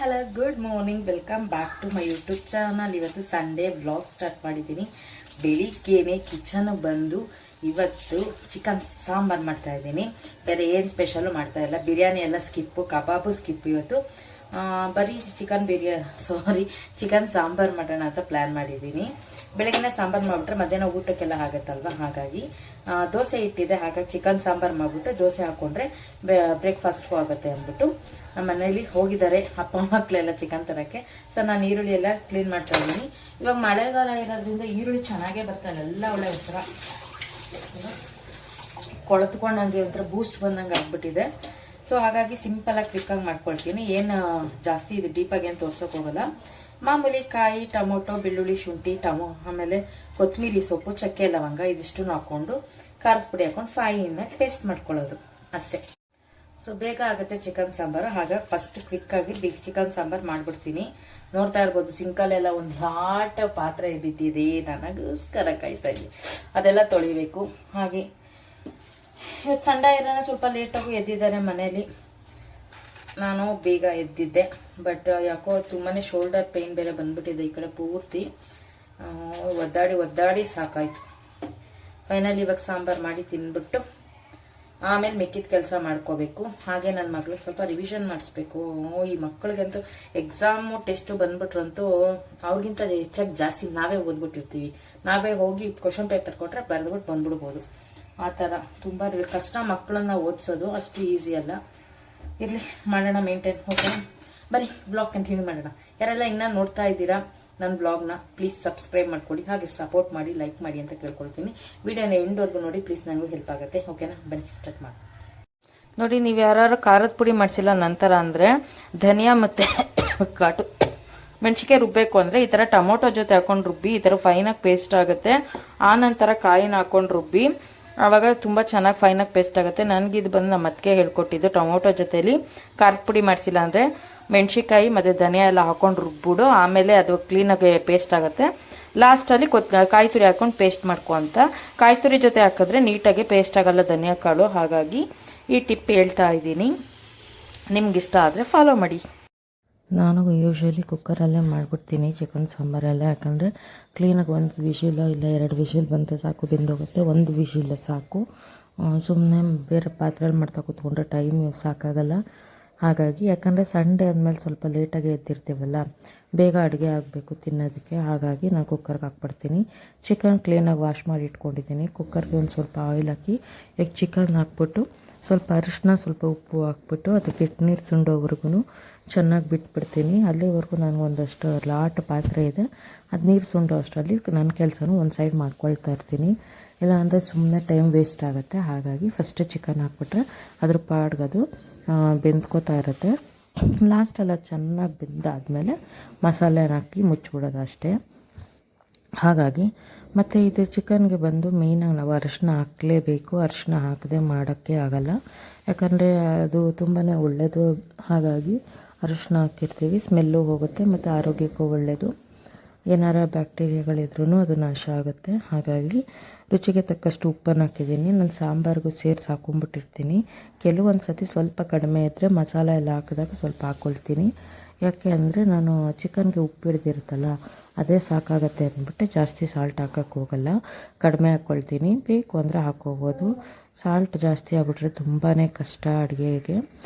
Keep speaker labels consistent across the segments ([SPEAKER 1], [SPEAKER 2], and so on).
[SPEAKER 1] Hello good morning, welcome back to my YouTube channel. ಇವತ್ತು Sunday vlog start ಮಾಡಿದ್ದೀನಿ. ಬೆಳಿಗ್ಗೆನೆ kitchen ಬಂದು ಇವತ್ತು ಚಿಕನ್ ಸಾಂಬಾರ್ ಮಾಡ್ತಾ ಇದ್ದೀನಿ. ಬೇರೆ ಏನು ಸ್ಪೆಷಲು ಮಾಡ್ತಾ ಇಲ್ಲ. ಬಿರಿಯಾನಿ ಎಲ್ಲ ಸ್ಕಿಪ್ಪು, ಕಬಾಬು ಸ್ಕಿಪ್. ಇವತ್ತು ಬರೀ ಚಿಕನ್ ಸಾಂಬಾರ್ ಮಾಡೋಣ ಅಂತ ಪ್ಲಾನ್ ಮಾಡಿದ್ದೀನಿ. ಬೆಳಗ್ಗೆನೆ ಸಾಂಬಾರ್ ಮಾಡಿಬಿಟ್ರೆ ಮಧ್ಯಾಹ್ನ ಊಟಕ್ಕೆಲ್ಲ ಆಗುತ್ತಲ್ವ, ಹಾಗಾಗಿ ದೋಸೆ ಇಟ್ಟಿದೆ. ಹಾಗಾಗಿ ಚಿಕನ್ ಸಾಂಬಾರ್ ಮಾಡಿಬಿಟ್ಟು ದೋಸೆ ಹಾಕೊಂಡ್ರೆ ಬ್ರೇಕ್ಫಾಸ್ಟ್ಗೂ ಆಗುತ್ತೆ ಅಂದ್ಬಿಟ್ಟು ನಮ್ಮ ಮನೇಲಿ ಹೋಗಿದ್ದಾರೆ ಅಪ್ಪ ಮಕ್ಕಳೆಲ್ಲ ಚಿಕನ್ ತರಕ್ಕೆ. ಸೊ ನಾನು ಈರುಳ್ಳಿ ಎಲ್ಲ ಕ್ಲೀನ್ ಮಾಡ್ತಾ ಇದ್ದೀನಿ. ಇವಾಗ ಮಳೆಗಾಲ ಇರೋದ್ರಿಂದ ಈರುಳ್ಳಿ ಚೆನ್ನಾಗೇ ಬರ್ತಾನೆ, ಎಲ್ಲ ಒಳ್ಳೆ ಒಂಥರ ಕೊಳತ್ಕೊಂಡಂಗೆ ಒಂಥರ ಬೂಸ್ಟ್ ಬಂದಂಗೆ ಆಗ್ಬಿಟ್ಟಿದೆ. ಸೊ ಹಾಗಾಗಿ ಸಿಂಪಲ್ ಆಗಿ ಕ್ವಿಕ್ ಆಗಿ ಮಾಡ್ಕೊಳ್ತೀನಿ. ಏನು ಜಾಸ್ತಿ ಇದು ಡೀಪಾಗಿ ಏನು ತೋರ್ಸೋಕೆ ಹೋಗಲ್ಲ. ಮಾಮೂಲಿ ಕಾಯಿ, ಟೊಮೊಟೊ, ಬೆಳ್ಳುಳ್ಳಿ, ಶುಂಠಿ, ಆಮೇಲೆ ಕೊತ್ತಂಬರಿ ಸೊಪ್ಪು, ಚಕ್ಕೆ, ಲವಂಗ ಇದಿಷ್ಟು ಹಾಕೊಂಡು ಖಾರದ ಪುಡಿ ಹಾಕೊಂಡು ಫೈನ್ ಟೇಸ್ಟ್ ಮಾಡ್ಕೊಳ್ಳೋದು ಅಷ್ಟೇ. ಸೊ ಬೇಗ ಆಗುತ್ತೆ ಚಿಕನ್ ಸಾಂಬಾರು. ಹಾಗಾಗಿ ಫಸ್ಟ್ ಕ್ವಿಕ್ ಆಗಿ ಬಿಗ್ ಚಿಕನ್ ಸಾಂಬಾರು ಮಾಡ್ಬಿಡ್ತೀನಿ. ನೋಡ್ತಾ ಇರ್ಬೋದು ಸಿಂಕಲ್ಲೆಲ್ಲ ಒಂದು ಲಾಟ್ ಪಾತ್ರೆ ಬಿದ್ದಿದೆ, ನನಗೋಸ್ಕರ ಕಾಯ್ತಾ ಇದೆ. ಅದೆಲ್ಲ ತೊಳಿಬೇಕು. ಹಾಗೆ ಇವತ್ತು ಸಂಡೇ ಇರೋಣ ಸ್ವಲ್ಪ ಲೇಟಾಗೂ ಎದ್ದಿದ್ದಾರೆ ಮನೇಲಿ. ನಾನು ಬೇಗ ಎದ್ದಿದ್ದೆ, ಬಟ್ ಯಾಕೋ ತುಂಬಾನೇ ಶೋಲ್ಡರ್ ಪೇನ್ ಬೇರೆ ಬಂದ್ಬಿಟ್ಟಿದೆ ಈ ಕಡೆ ಪೂರ್ತಿ. ಒದ್ದಾಡಿ ಸಾಕಾಯ್ತು. ಫೈನಲ್ ಇವಾಗ ಸಾಂಬಾರು ಮಾಡಿ ತಿನ್ಬಿಟ್ಟು ಆಮೇಲೆ ಮಿಕ್ಕಿದ ಕೆಲಸ ಮಾಡ್ಕೋಬೇಕು. ಹಾಗೆ ನನ್ನ ಮಗಳಿಗೆ ಸ್ವಲ್ಪ ರಿವಿಷನ್ ಮಾಡಿಸ್ಬೇಕು. ಈ ಮಕ್ಕಳಿಗಂತೂ ಎಕ್ಸಾಮು ಟೆಸ್ಟು ಬಂದ್ಬಿಟ್ರಂತೂ ಅವ್ರಿಗಿಂತ ಹೆಚ್ಚಾಗಿ ಜಾಸ್ತಿ ನಾವೇ ಓದ್ಬಿಟ್ಟಿರ್ತೀವಿ. ನಾವೇ ಹೋಗಿ ಕ್ವಶನ್ ಪೇಪರ್ ಕೊಟ್ರೆ ಬರೆದ್ಬಿಟ್ಟು ಬಂದ್ಬಿಡ್ಬೋದು. ಆ ಥರ ತುಂಬ ಕಷ್ಟ ಮಕ್ಕಳನ್ನ ಓದಿಸೋದು, ಅಷ್ಟು ಈಸಿ ಅಲ್ಲ. ಇರಲಿ, ಮಾಡೋಣ ಮೇಂಟೈನ್. ಓಕೆ, ಬನ್ನಿ ಬ್ಲಾಗ್ ಕಂಟಿನ್ಯೂ ಮಾಡೋಣ. ಯಾರೆಲ್ಲ ಇನ್ನೂ ನೋಡ್ತಾ ಇದ್ದೀರಾ ನನ್ನ ಬ್ಲಾಗ್ನ, ಪ್ಲೀಸ್ ಸಬ್ಸ್ಕ್ರೈಬ್ ಮಾಡ್ಕೊಳ್ಳಿ, ಹಾಗೆ ಸಪೋರ್ಟ್ ಮಾಡಿ, ಲೈಕ್ ಮಾಡಿ ಅಂತ ಕೇಳ್ಕೊಳ್ತೀನಿ. ವಿಡಿಯೋನ ಎಂಡ್ವರೆಗೂ ನೋಡಿ ಪ್ಲೀಸ್, ನನಗೂ ಹೆಲ್ಪ್ ಆಗುತ್ತೆ. ಓಕೆನಾ, ಬನ್ನಿ ಸ್ಟಾರ್ಟ್ ಮಾಡಿ. ನೋಡಿ, ನೀವು ಯಾರು ಖಾರದ ಪುಡಿ ಮಾಡಿಸಿಲ್ಲ ನಂತರ ಅಂದರೆ ಧನಿಯಾ ಮತ್ತು ಕಾಟು ಮೆಣಸಿಗೆ ರುಬ್ಬೇಕು ಅಂದರೆ ಈ ಥರ ಟೊಮೊಟೊ ಜೊತೆ ಹಾಕೊಂಡು ರುಬ್ಬಿ ಈ ಥರ ಫೈನಾಗಿ ಪೇಸ್ಟ್ ಆಗುತ್ತೆ. ಆ ನಂತರ ಕಾಯಿನ ಹಾಕೊಂಡು ರುಬ್ಬಿ ಆವಾಗ ತುಂಬ ಚೆನ್ನಾಗಿ ಫೈನಾಗಿ ಪೇಸ್ಟ್ ಆಗುತ್ತೆ. ನನಗೆ ಇದು ಬಂದು ನಮ್ಮ ಅತ್ತಿಗೆ ಹೇಳ್ಕೊಟ್ಟಿದ್ದು. ಟೊಮೊಟೊ ಜೊತೆಲಿ ಖಾರದ ಪುಡಿ ಮಾಡಿಸಿಲ್ಲ ಅಂದರೆ ಮೆಣಸಿಕಾಯಿ ಮತ್ತು ಧನಿಯಾ ಎಲ್ಲ ಹಾಕೊಂಡು ರುಬ್ಬಿಡು, ಆಮೇಲೆ ಅದು ಕ್ಲೀನಾಗಿ ಪೇಸ್ಟ್ ಆಗುತ್ತೆ. ಲಾಸ್ಟಲ್ಲಿ ಕಾಯಿ ತುರಿ ಹಾಕೊಂಡು ಪೇಸ್ಟ್ ಮಾಡ್ಕೊ ಅಂತ. ಕಾಯಿ ತುರಿ ಜೊತೆ ಹಾಕಿದ್ರೆ ನೀಟಾಗಿ ಪೇಸ್ಟ್ ಆಗಲ್ಲ ಧನಿಯಾ ಕಾಳು. ಹಾಗಾಗಿ ಈ ಟಿಪ್ ಹೇಳ್ತಾ ಇದ್ದೀನಿ, ನಿಮ್ಗಿಷ್ಟ ಆದರೆ ಫಾಲೋ ಮಾಡಿ. ನಾನು ಯೂಶ್ವಲಿ ಕುಕ್ಕರಲ್ಲೇ ಮಾಡಿಬಿಡ್ತೀನಿ ಚಿಕನ್ ಸಾಂಬಾರೆಲ್ಲ. ಯಾಕಂದರೆ ಕ್ಲೀನಾಗಿ ಒಂದು ವಿಶಿಲ್ ಇಲ್ಲ 2 ವಿಶಿಲ್ ಬಂದರೆ ಸಾಕು, ಬೆಂದೋಗುತ್ತೆ. 1 ವಿಶಿಲ್ ಸಾಕು. ಸುಮ್ಮನೆ ಬೇರೆ ಪಾತ್ರೆಯಲ್ಲಿ ಮಾಡ್ತಾ ಕೂತ್ಕೊಂಡ್ರೆ ಟೈಮ್ ಸಾಕಾಗಲ್ಲ. ಹಾಗಾಗಿ ಯಾಕಂದರೆ ಸಂಡೇ ಆದಮೇಲೆ ಸ್ವಲ್ಪ ಲೇಟಾಗಿ ಎದ್ದಿರ್ತೀವಲ್ಲ, ಬೇಗ ಅಡುಗೆ ಆಗಬೇಕು ತಿನ್ನೋದಕ್ಕೆ. ಹಾಗಾಗಿ ನಾನು ಕುಕ್ಕರ್ಗೆ ಹಾಕ್ಬಿಡ್ತೀನಿ. ಚಿಕನ್ ಕ್ಲೀನಾಗಿ ವಾಶ್ ಮಾಡಿ ಇಟ್ಕೊಂಡಿದ್ದೀನಿ. ಕುಕ್ಕರ್ಗೆ ಒಂದು ಸ್ವಲ್ಪ ಆಯಿಲ್ ಹಾಕಿ ಈಗ ಚಿಕನ್ ಹಾಕ್ಬಿಟ್ಟು ಸ್ವಲ್ಪ ಅರಿಶಿನ, ಸ್ವಲ್ಪ ಉಪ್ಪು ಹಾಕ್ಬಿಟ್ಟು ಅದಕ್ಕೆ ನೀರು ಸುಂಡೋವರೆಗೂ ಚೆನ್ನಾಗಿ ಬಿಟ್ಬಿಡ್ತೀನಿ. ಅಲ್ಲಿವರೆಗೂ ನನಗೆ ಒಂದಷ್ಟು ಲಾಟ್ ಪಾತ್ರೆ ಇದೆ, ಅದು ನೀರು ಸುಂಡೋ ಅಷ್ಟರಲ್ಲಿ ನನ್ನ ಕೆಲಸನೂ ಒಂದು ಸೈಡ್ ಮಾಡ್ಕೊಳ್ತಾ ಇರ್ತೀನಿ. ಇಲ್ಲಾಂದರೆ ಸುಮ್ಮನೆ ಟೈಮ್ ವೇಸ್ಟ್ ಆಗುತ್ತೆ. ಹಾಗಾಗಿ ಫಸ್ಟ್ ಚಿಕನ್ ಹಾಕ್ಬಿಟ್ರೆ ಅದ್ರ ಪಾಡ್ಗದು ಬೆಂದ್ಕೋತಾ ಇರುತ್ತೆ. ಲಾಸ್ಟೆಲ್ಲ ಚೆನ್ನಾಗಿ ಬೆಂದಾದಮೇಲೆ ಮಸಾಲೆನ ಹಾಕಿ ಮುಚ್ಚಿಬಿಡೋದು ಅಷ್ಟೇ. ಹಾಗಾಗಿ ಮತ್ತು ಇದು ಚಿಕನ್ಗೆ ಬಂದು ಮೇಯ್ನಾಗಿ ನಾವು ಅರಿಶಿನ ಹಾಕಲೇಬೇಕು. ಅರಿಶಿನ ಹಾಕದೆ ಮಾಡೋಕ್ಕೆ ಆಗಲ್ಲ, ಯಾಕಂದರೆ ಅದು ತುಂಬಾ ಒಳ್ಳೆಯದು. ಹಾಗಾಗಿ ಅರಿಶಿನ ಹಾಕಿರ್ತೀವಿ, ಸ್ಮೆಲ್ಲು ಹೋಗುತ್ತೆ ಮತ್ತು ಆರೋಗ್ಯಕ್ಕೂ ಒಳ್ಳೆಯದು. ಏನಾರ ಬ್ಯಾಕ್ಟೀರಿಯಾಗಳಿದ್ರೂ ಅದು ನಾಶ ಆಗುತ್ತೆ. ಹಾಗಾಗಿ ರುಚಿಗೆ ತಕ್ಕಷ್ಟು ಉಪ್ಪನ್ನು ಹಾಕಿದ್ದೀನಿ. ನಾನು ಸಾಂಬಾರಿಗೂ ಸೇರಿಸಿ ಹಾಕೊಂಡ್ಬಿಟ್ಟಿರ್ತೀನಿ. ಕೆಲವೊಂದು ಸತಿ ಸ್ವಲ್ಪ ಕಡಿಮೆ ಇದ್ದರೆ ಮಸಾಲೆ ಎಲ್ಲ ಹಾಕಿದಾಗ ಸ್ವಲ್ಪ ಹಾಕ್ಕೊಳ್ತೀನಿ. ಯಾಕೆ ಅಂದರೆ ನಾನು ಚಿಕನ್ಗೆ ಉಪ್ಪು ಹಿಡ್ದಿರುತ್ತಲ್ಲ, ಅದೇ ಸಾಕಾಗತ್ತೆ ಅಂದ್ಬಿಟ್ಟು ಜಾಸ್ತಿ ಸಾಲ್ಟ್ ಹಾಕೋಕ್ಕೆ ಹೋಗಲ್ಲ, ಕಡಿಮೆ ಹಾಕ್ಕೊಳ್ತೀನಿ. ಬೇಕು ಅಂದರೆ ಹಾಕ್ಕೋಬೋದು. ಸಾಲ್ಟ್ ಜಾಸ್ತಿ ಆಗಿಬಿಟ್ರೆ ತುಂಬಾ ಕಷ್ಟ, ಅಡುಗೆಗೆ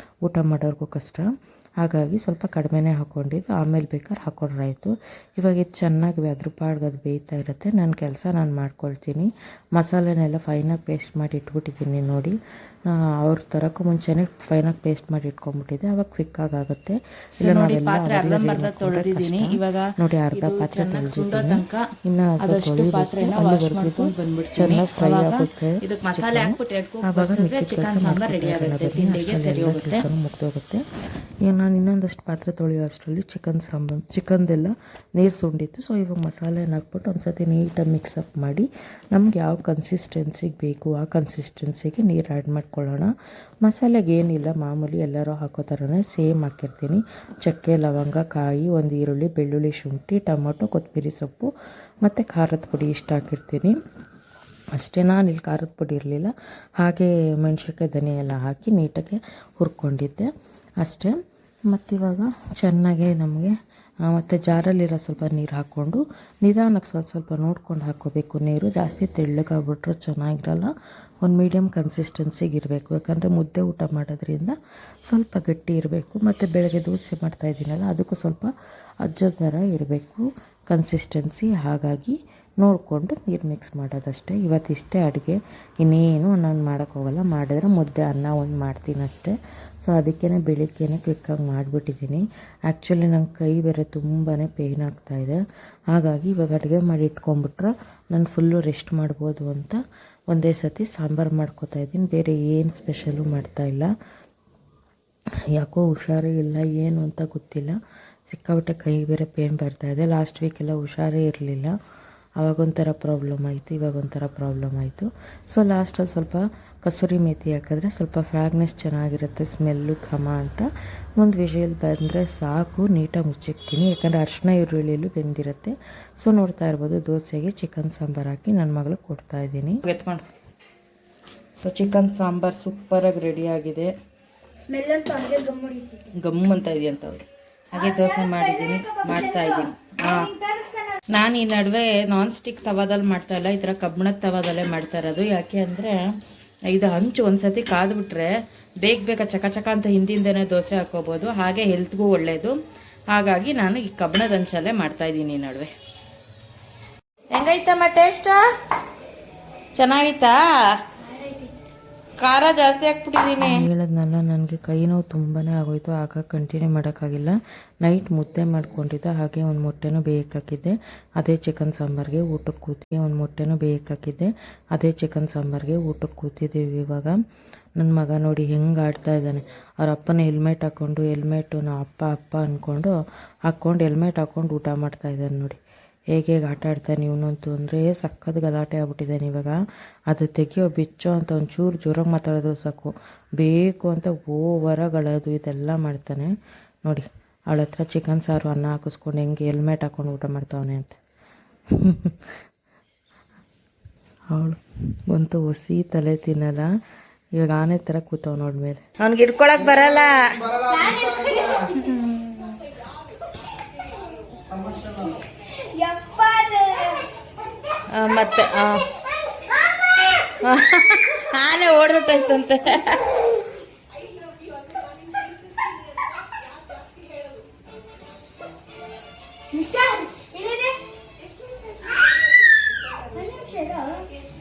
[SPEAKER 1] ಊಟ ಮಾಡೋರ್ಗೂ ಕಷ್ಟ. ಹಾಗಾಗಿ ಸ್ವಲ್ಪ ಕಡಿಮೆನೇ ಹಾಕ್ಕೊಂಡಿದ್ದು, ಆಮೇಲೆ ಬೇಕಾದ್ರೆ ಹಾಕ್ಕೊಂಡ್ರಾಯ್ತು. ಇವಾಗ ಇದು ಚೆನ್ನಾಗಿ ಅದ್ರ ಪಾಡ್ಗೆ ಅದು ಬೇಯ್ತಾ ಇರುತ್ತೆ. ನನ್ನ ಕೆಲಸ ನಾನು ಮಾಡ್ಕೊಳ್ತೀನಿ. ಮಸಾಲೆನೆಲ್ಲ ಫೈನಾಗಿ ಪೇಸ್ಟ್ ಮಾಡಿ ಇಟ್ಬಿಟ್ಟಿದ್ದೀನಿ. ನೋಡಿ, ಅವ್ರ ತರಕ್ಕೂ ಮುಂಚೆನೇ ಫೈನಾಗಿ ಪೇಸ್ಟ್ ಮಾಡಿ ಇಟ್ಕೊಂಡ್ಬಿಟ್ಟಿದ್ದೆ, ಅವಾಗ ಕ್ವಿಕ್ಕಾಗಿ ಆಗುತ್ತೆ. ಇಲ್ಲ ನೋಡಿ, ಪಾತ್ರೆ ಅರ್ಧ ತೊಳೆದಿದ್ದೀನಿ. ಇವಾಗ ನೋಡಿ ಅರ್ಧ ಪಾತ್ರೆ ತೊಳೆದಿದ್ದೀನಿ. ಇನ್ನು ಚೆನ್ನಾಗಿ ಫ್ರೈ ಆಗುತ್ತೆ. ಮುಗ್ದೋಗುತ್ತೆ. ನಾನು ಇನ್ನೊಂದಷ್ಟು ಪಾತ್ರೆ ತೊಳೆಯೋ ಅಷ್ಟರಲ್ಲಿ ಚಿಕನ್ದೆಲ್ಲ ನೀರು ಸುಂಡಿತ್ತು. ಸೊ ಇವಾಗ ಮಸಾಲೆನ ಹಾಕ್ಬಿಟ್ಟು ಒಂದು ಸತಿ ನೀಟಾಗಿ ಮಿಕ್ಸಪ್ ಮಾಡಿ ನಮ್ಗೆ ಯಾವ ಕನ್ಸಿಸ್ಟೆನ್ಸಿಗೆ ಬೇಕು ಆ ಕನ್ಸಿಸ್ಟೆನ್ಸಿಗೆ ನೀರು ಆ್ಯಡ್ ಮಾಡ್ಕೊಳ್ಳೋಣ. ಮಸಾಲೆಗೆ ಏನಿಲ್ಲ, ಮಾಮೂಲಿ ಎಲ್ಲರೂ ಹಾಕೋ ಥರನೇ ಸೇಮ್ ಹಾಕಿರ್ತೀನಿ. ಚಕ್ಕೆ, ಲವಂಗ, ಕಾಯಿ, ಒಂದು ಈರುಳ್ಳಿ, ಬೆಳ್ಳುಳ್ಳಿ, ಶುಂಠಿ, ಟೊಮೊಟೊ, ಕೊತ್ತಂಬರಿ ಸೊಪ್ಪು ಮತ್ತು ಖಾರದ ಪುಡಿ ಇಷ್ಟು ಹಾಕಿರ್ತೀನಿ ಅಷ್ಟೇ. ನಾನು ಇಲ್ಲಿ ಖಾರದ ಪುಡಿ ಇರಲಿಲ್ಲ, ಹಾಗೆ ಮೆಣಸಿನ್ಕಾಯಿ ಧನಿಯಾ ಎಲ್ಲ ಹಾಕಿ ನೀಟಾಗಿ ಹುರ್ಕೊಂಡಿದ್ದೆ ಅಷ್ಟೇ. ಮತ್ತಿವಾಗ ಚೆನ್ನಾಗಿ ನಮಗೆ ಮತ್ತು ಜಾರಲ್ಲಿರೋ ಸ್ವಲ್ಪ ನೀರು ಹಾಕ್ಕೊಂಡು ನಿಧಾನಕ್ಕೆ ಸ್ವಲ್ಪ ನೋಡ್ಕೊಂಡು ಹಾಕ್ಕೋಬೇಕು. ನೀರು ಜಾಸ್ತಿ ತೆಳ್ಳಗಾಗ್ಬಿಟ್ರೆ ಚೆನ್ನಾಗಿರಲ್ಲ. ಒಂದು ಮೀಡಿಯಮ್ ಕನ್ಸಿಸ್ಟೆನ್ಸಿಗೆ ಇರಬೇಕು. ಯಾಕಂದರೆ ಮುದ್ದೆ ಊಟ ಮಾಡೋದ್ರಿಂದ ಸ್ವಲ್ಪ ಗಟ್ಟಿ ಇರಬೇಕು. ಮತ್ತು ಬೆಳಗ್ಗೆ ದೋಸೆ ಮಾಡ್ತಾಯಿದ್ದೀನಲ್ಲ ಅದಕ್ಕೂ ಸ್ವಲ್ಪ ಅಜ್ಜದ ಥರ ಇರಬೇಕು ಕನ್ಸಿಸ್ಟೆನ್ಸಿ. ಹಾಗಾಗಿ ನೋಡಿಕೊಂಡು ನೀರು ಮಿಕ್ಸ್ ಮಾಡೋದಷ್ಟೇ. ಇವತ್ತಿಷ್ಟೇ ಅಡುಗೆ, ಇನ್ನೇನು ನಾನು ಮಾಡೋಕ್ಕೋಗಲ್ಲ. ಮಾಡಿದ್ರೆ ಮುದ್ದೆ ಅನ್ನ ಒಂದು ಮಾಡ್ತೀನಿ ಅಷ್ಟೇ. ಸೊ ಅದಕ್ಕೇ ಬೆಳಿಗ್ಗೆನೇ ಕ್ವಿಕ್ಕಾಗಿ ಮಾಡಿಬಿಟ್ಟಿದ್ದೀನಿ. ಆ್ಯಕ್ಚುಲಿ ನಂಗೆ ಕೈ ಬೇರೆ ತುಂಬಾ ಪೇಯ್ನ್ ಆಗ್ತಾಯಿದೆ. ಹಾಗಾಗಿ ಇವಾಗ ಅಡುಗೆ ಮಾಡಿ ಇಟ್ಕೊಂಡ್ಬಿಟ್ರೆ ನಾನು ಫುಲ್ಲು ರೆಸ್ಟ್ ಮಾಡ್ಬೋದು ಅಂತ ಒಂದೇ ಸತಿ ಸಾಂಬಾರು ಮಾಡ್ಕೋತಾ ಇದ್ದೀನಿ. ಬೇರೆ ಏನು ಸ್ಪೆಷಲು ಮಾಡ್ತಾಯಿಲ್ಲ. ಯಾಕೋ ಹುಷಾರೇ ಇಲ್ಲ, ಏನು ಅಂತ ಗೊತ್ತಿಲ್ಲ. ಸಿಕ್ಕಾಬಿಟ್ಟೆ ಕೈ ಬೇರೆ ಪೇಯ್ನ್ ಬರ್ತಾಯಿದೆ. ಲಾಸ್ಟ್ ವೀಕೆಲ್ಲ ಹುಷಾರೇ ಇರಲಿಲ್ಲ. ಆವಾಗೊಂಥರ ಪ್ರಾಬ್ಲಮ್ ಆಯಿತು, ಇವಾಗೊಂಥರ ಪ್ರಾಬ್ಲಮ್ ಆಯಿತು. ಸೊ ಲಾಸ್ಟಲ್ಲಿ ಸ್ವಲ್ಪ ಕಸೂರಿ ಮೇಥಿ ಹಾಕಿದ್ರೆ ಸ್ವಲ್ಪ ಫ್ರಾಗ್ನೆಸ್ ಚೆನ್ನಾಗಿರುತ್ತೆ, ಸ್ಮೆಲ್ಲು ಘಮ ಅಂತ. ಒಂದು ವಿಷಲ್ ಬಂದರೆ ಸಾಕು, ನೀಟಾಗಿ ಮುಚ್ಚಿಕ್ತೀನಿ. ಯಾಕಂದರೆ ಅರಿಶಿನ ಈರುಳ್ಳಿಯಲ್ಲೂ ಬೆಂದಿರುತ್ತೆ. ಸೊ ನೋಡ್ತಾ ಇರ್ಬೋದು, ದೋಸೆಗೆ ಚಿಕನ್ ಸಾಂಬಾರು ಹಾಕಿ ನನ್ನ ಮಗಳಿಗೆ ಕೊಡ್ತಾಯಿದ್ದೀನಿ. ಎತ್ಕೊಂಡು ಸೊ ಚಿಕನ್ ಸಾಂಬಾರು ಸೂಪರಾಗಿ ರೆಡಿಯಾಗಿದೆ.
[SPEAKER 2] ಸ್ಮೆಲ್ ಅಂತೂ ಹಂಗೆ
[SPEAKER 1] ಗಮ್ ಅಂತ ಇದೆಯಂತ ಅವ್ರಿಗೆ. ಹಾಗೆ ದೋಸೆ ಮಾಡ್ತಾಯಿದ್ದೀನಿ. ಹಾಂ, ನಾನು ಈ ನಡುವೆ ನಾನ್ ಸ್ಟಿಕ್ ತವಾದಲ್ಲಿ ಮಾಡ್ತಾಯಿಲ್ಲ, ಈ ಥರ ಕಬ್ಬಿಣದ ತವಾದಲ್ಲೇ ಮಾಡ್ತಾ ಇರೋದು. ಯಾಕೆ ಅಂದರೆ ಇದು ಹಂಚು ಒಂದು ಸತಿ ಕಾದ್ಬಿಟ್ರೆ ಬೇಗ ಚಕ ಅಂತ ಹಿಂದಿಂದನೇ ದೋಸೆ ಹಾಕೋಬೋದು. ಹಾಗೆ ಹೆಲ್ತ್ಗೂ ಒಳ್ಳೆಯದು. ಹಾಗಾಗಿ ನಾನು ಈ ಕಬ್ಬಿಣದ ಹಂಚಲ್ಲೇ ಮಾಡ್ತಾಯಿದ್ದೀನಿ ಈ ನಡುವೆ. ಹೆಂಗೈತಮ್ಮ ಟೇಸ್ಟಾ? ಚೆನ್ನಾಗಿತ್ತಾ? ಖಾರ ಜಾಸ್ತಿ ಹಾಕ್ಬಿಟ್ಟಿದ್ದೀನಿ. ಹೇಳದ್ನಲ್ಲ, ನನಗೆ ಕೈ ನೋವು ತುಂಬಾ ಆಗೋಯ್ತು. ಆಗ ಕಂಟಿನ್ಯೂ ಮಾಡೋಕ್ಕಾಗಿಲ್ಲ. ನೈಟ್ ಮುದ್ದೆ ಮಾಡ್ಕೊಂಡಿದ್ದೆ, ಹಾಗೆ ಒಂದು ಮೊಟ್ಟೆನೂ ಬೇಯಕ್ಕೆ ಹಾಕಿದ್ದೆ. ಅದೇ ಚಿಕನ್ ಸಾಂಬಾರಿಗೆ ಊಟಕ್ಕೆ ಕೂತಿದ್ದೆ. ಒಂದು ಮೊಟ್ಟೆನೂ ಬೇಯಕ್ಕೆ ಹಾಕಿದ್ದೆ, ಅದೇ ಚಿಕನ್ ಸಾಂಬಾರಿಗೆ ಊಟಕ್ಕೆ ಕೂತಿದ್ದೀವಿ. ಇವಾಗ ನನ್ನ ಮಗ ನೋಡಿ ಹೆಂಗೆ ಆಡ್ತಾ ಇದ್ದಾನೆ. ಅವ್ರ ಅಪ್ಪನ ಹೆಲ್ಮೆಟ್ ಹಾಕ್ಕೊಂಡು, ಹೆಲ್ಮೆಟು ನಾವು ಅಪ್ಪ ಅಂದ್ಕೊಂಡು ಹಾಕ್ಕೊಂಡು ಹೆಲ್ಮೆಟ್ ಹಾಕ್ಕೊಂಡು ಊಟ ಮಾಡ್ತಾ ಇದ್ದಾನೆ ನೋಡಿ. ಹೇಗೆ ಆಟ ಆಡ್ತಾನೆ ಇವನಂತೂ ಅಂದರೆ ಸಖತ್ ಗಲಾಟೆ ಆಗ್ಬಿಟ್ಟಿದ್ದಾನೆ ಇವಾಗ. ಅದು ತೆಗಿಯೋ ಬಿಚ್ಚೋ ಅಂತ ಒಂಚೂರು ಜೋರಾಗಿ ಮಾತಾಡೋದು ಸಾಕು, ಬೇಕು ಅಂತ ಓವರಾಗಿ ಅಳೋದು ಇದೆಲ್ಲ ಮಾಡ್ತಾನೆ ನೋಡಿ. ಅವಳ ಹತ್ರ ಚಿಕನ್ ಸಾರು ಅನ್ನ ಹಾಕಿಸ್ಕೊಂಡು ಹೆಂಗೆ ಹೆಲ್ಮೆಟ್ ಹಾಕ್ಕೊಂಡು ಊಟ ಮಾಡ್ತಾವನೆ ಅಂತ. ಅವಳು ಬಂತು ಹೊಸಿ ತಲೆ ತಿನ್ನಲ್ಲ. ಇವಾಗ ಆನೆ ಥರ ಕೂತವ್ ನೋಡ್ಮೇಲೆ. ಅವ್ನಿಗೆ ಹಿಡ್ಕೊಳಕ್ ಬರಲ್ಲ. ಮತ್ತೆ ಆನೆ ಓಡ್ಬಿಟ್ಟೈತಂತೆ.
[SPEAKER 2] ಮಿಸ್ಟರ್